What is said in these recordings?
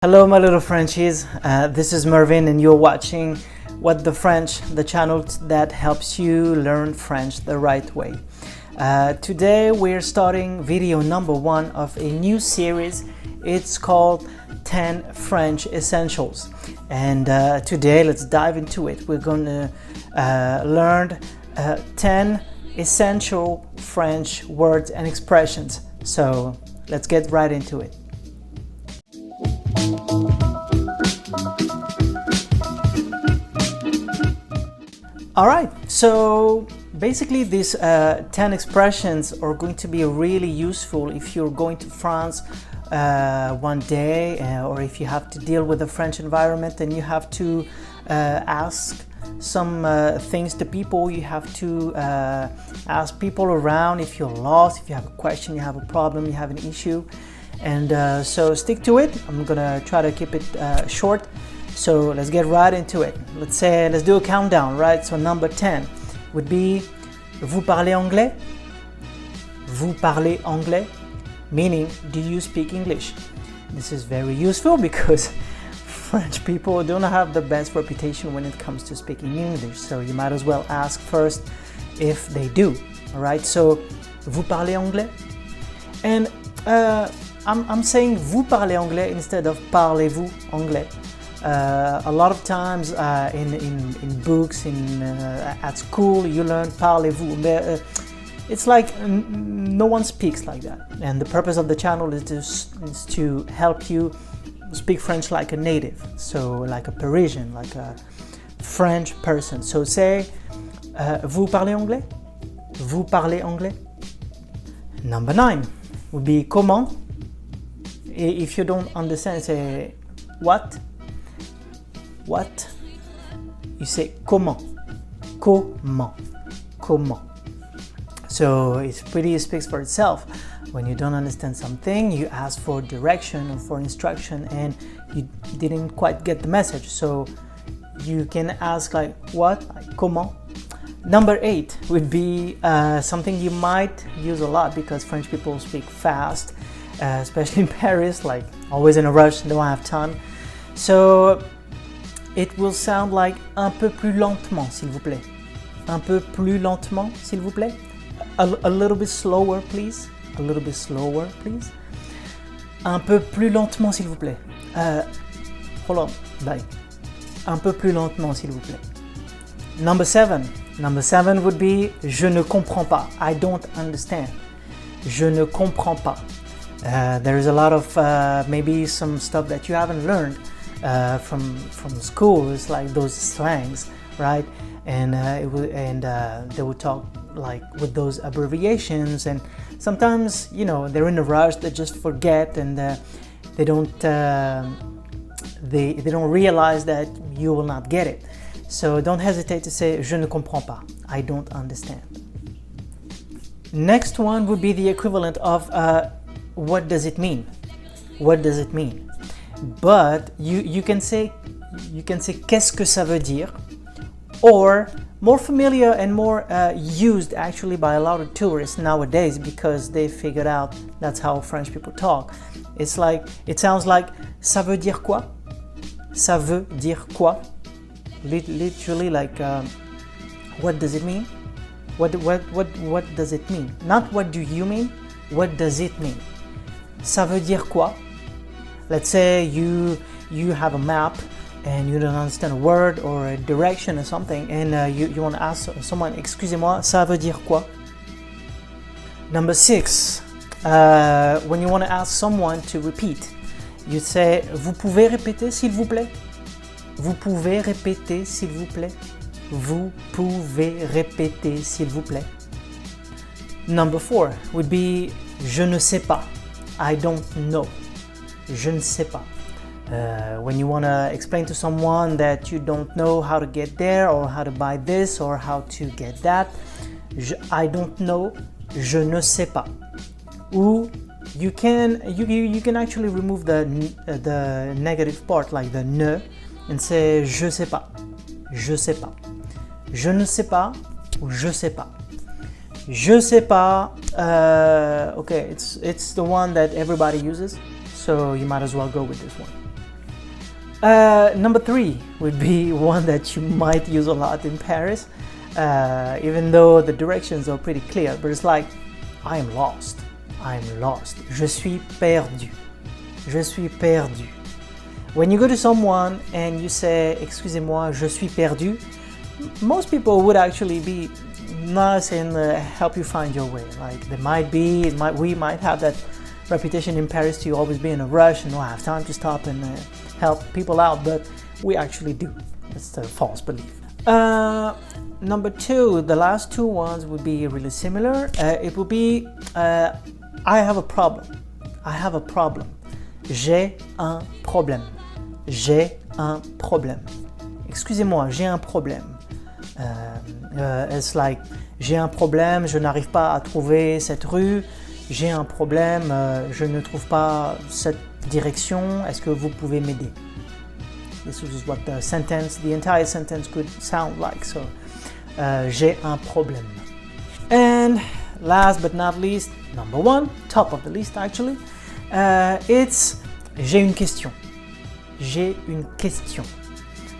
Hello my little Frenchies, this is Mervine and you're watching What the French, the channel that helps you learn French the right way. Today we're starting video number 1 of a new series. It's called 10 French Essentials, and today let's dive into it. We're going to learn 10 essential French words and expressions. So let's get right into it. Alright, so basically these 10 expressions are going to be really useful if you're going to France one day, or if you have to deal with the French environment and you have to ask some things to people. You have to ask people around if you're lost, if you have a question, you have a problem, you have an issue. And so stick to it. I'm gonna try to keep it short. So let's get right into it. Let's do a countdown, right? So number 10 would be Vous parlez anglais? Vous parlez anglais? Meaning, do you speak English? This is very useful because French people don't have the best reputation when it comes to speaking English. So you might as well ask first if they do. All right, so Vous parlez anglais? And I'm saying Vous parlez anglais instead of Parlez-vous anglais. A lot of times in books, at school, you learn parlez-vous. It's like no one speaks like that. And the purpose of the channel is to help you speak French like a native. So like a Parisian, like a French person. So say, vous parlez anglais? Vous parlez anglais? Number 9 would be comment. If you don't understand, say what? What? You say comment. Comment. Comment. So it speaks for itself. When you don't understand something, you ask for direction or for instruction and you didn't quite get the message. So you can ask like what? Like comment. Number 8 would be something you might use a lot because French people speak fast, especially in Paris, like always in a rush, don't have time. So it will sound like un peu plus lentement, s'il vous plaît. Un peu plus lentement, s'il vous plaît. A little bit slower, please. A little bit slower, please. Un peu plus lentement, s'il vous plaît. Hold on, bye. Un peu plus lentement, s'il vous plaît. Number 7. Number 7 would be je ne comprends pas. I don't understand. Je ne comprends pas. There is a lot of maybe some stuff that you haven't learned from school. It's like those slangs, right? And they would talk like with those abbreviations, and sometimes they're in a rush, they just forget, and they don't realize that you will not get it. So don't hesitate to say je ne comprends pas. I don't understand. Next one would be the equivalent of what does it mean? What does it mean? But you can say qu'est-ce que ça veut dire, or more familiar and more used actually by a lot of tourists nowadays because they figured out that's how French people talk. It sounds like ça veut dire quoi? Ça veut dire quoi? Literally like what does it mean? What does it mean? Not what do you mean? What does it mean? Ça veut dire quoi? Let's say you have a map and you don't understand a word or a direction or something, and you want to ask someone, excusez-moi, ça veut dire quoi? Number 6, when you want to ask someone to repeat, you say, vous pouvez répéter s'il vous plaît? Vous pouvez répéter s'il vous plaît? Vous pouvez répéter s'il vous plaît? Number 4 would be je ne sais pas. I don't know. Je ne sais pas. When you want to explain to someone that you don't know how to get there or how to buy this or how to get that, I don't know, je ne sais pas. Ou you can actually remove the negative part like the ne and say je sais pas. Je sais pas. Je ne sais pas ou je sais pas. Je sais pas, okay, it's the one that everybody uses, so you might as well go with this one. Number 3 would be one that you might use a lot in Paris, even though the directions are pretty clear, but it's like, I am lost. I'm lost. Je suis perdu. Je suis perdu. When you go to someone and you say, excusez-moi, je suis perdu, most people would actually be nice and help you find your way. Like we might have that reputation in Paris to always be in a rush and not have time to stop and help people out, but we actually do. It's a false belief. Number 2, the last 2 ones would be really similar. It would be, I have a problem. I have a problem. J'ai un problème. J'ai un problème. Excusez-moi, j'ai un problème. It's like, j'ai un problème, je n'arrive pas à trouver cette rue. J'ai un problème, je ne trouve pas cette direction. Est-ce que vous pouvez m'aider? This is what the entire sentence could sound like. So, j'ai un problème. And last but not least, number 1, top of the list actually, it's j'ai une question. J'ai une question.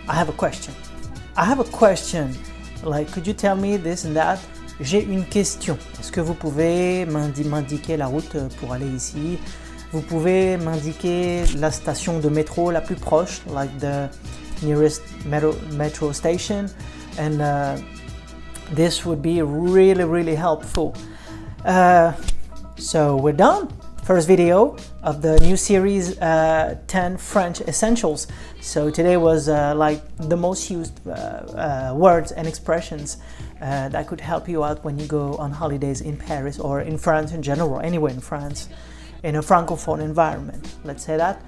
I have a question. I have a question. Like, could you tell me this and that? J'ai une question. Est-ce que vous pouvez m'indiquer la route pour aller ici? Vous pouvez m'indiquer la station de métro la plus proche, like the nearest metro station, and this would be really, really helpful. So we're done. First video of the new series, 10 French Essentials. So today was like the most used words and expressions that could help you out when you go on holidays in Paris or in France in general, or anywhere in France, in a francophone environment, let's say that.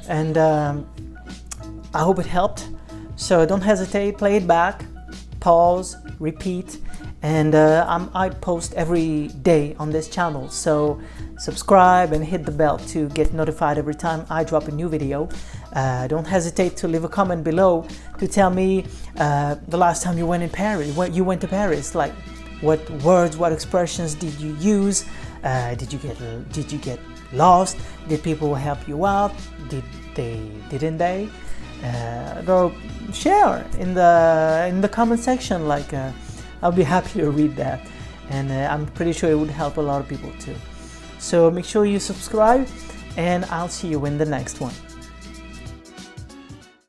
And I hope it helped. So don't hesitate, play it back, pause, repeat, and I post every day on this channel, so subscribe and hit the bell to get notified every time I drop a new video. Don't hesitate to leave a comment below to tell me the last time you went to Paris, like what words, what expressions did you use? Did you get lost? Did people help you out? Didn't they? Go share in the comment section. Like I'll be happy to read that, and I'm pretty sure it would help a lot of people too. So make sure you subscribe, and I'll see you in the next one.